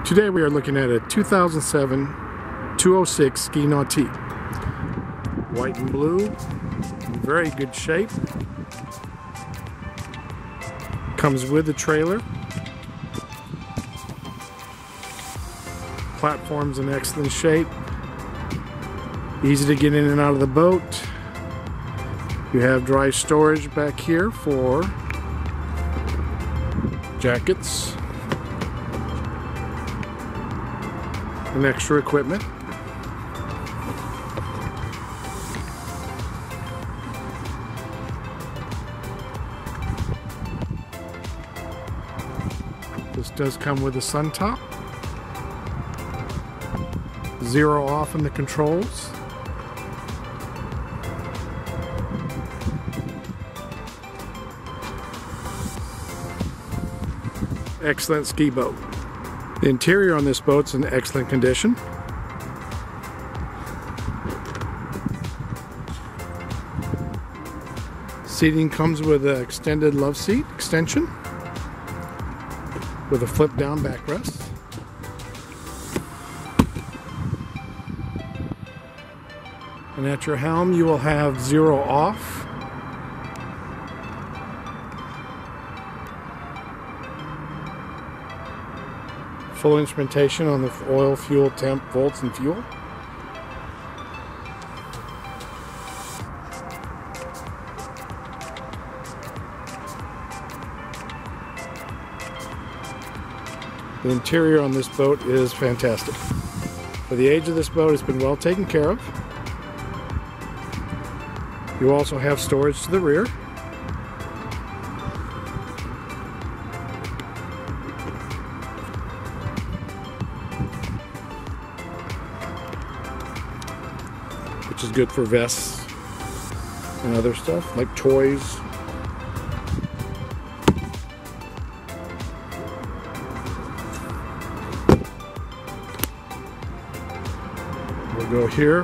Today we are looking at a 2007 206 Ski Nautique. White and blue, in very good shape. Comes with the trailer. Platform's in excellent shape. Easy to get in and out of the boat. You have dry storage back here for jackets and extra equipment. This does come with a sun top. 0 off in the controls. Excellent ski boat. The interior on this boat's in excellent condition. Seating comes with an extended love seat extension with a flip down backrest. And at your helm you will have 0 off. Full instrumentation on the oil, fuel, temp, volts, and fuel. The interior on this boat is fantastic. For the age of this boat, it's been well taken care of. You also have storage to the rear. Which is good for vests and other stuff like toys. We'll go here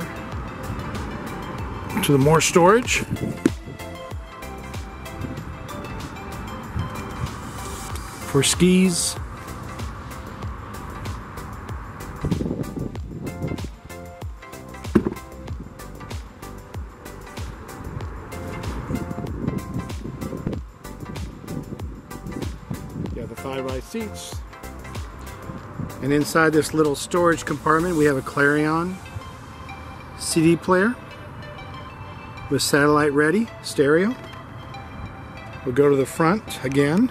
to the more storage. For skis. You have the thigh-rise seats. And inside this little storage compartment we have a Clarion CD player with satellite ready stereo. We'll go to the front again,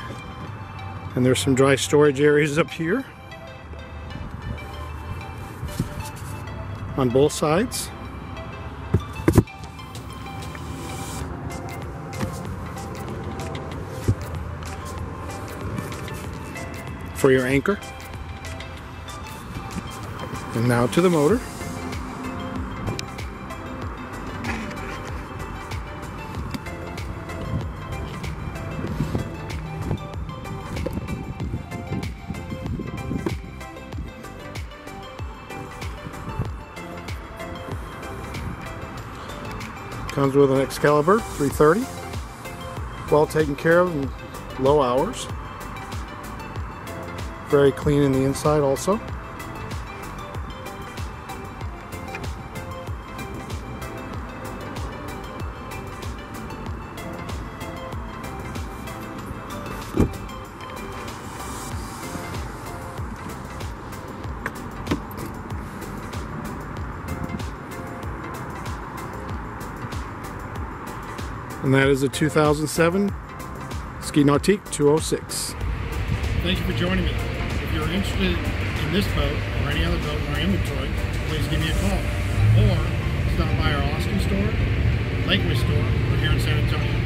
and there's some dry storage areas up here on both sides. For your anchor. And now to the motor. Comes with an Excalibur 330. Well taken care of in low hours. Very clean in the inside also. And that is a 2007 Ski Nautique 206. Thank you for joining me. If you're interested in this boat or any other boat in our inventory, please give me a call. Or stop by our Austin store, Lakewood store, or here in San Antonio.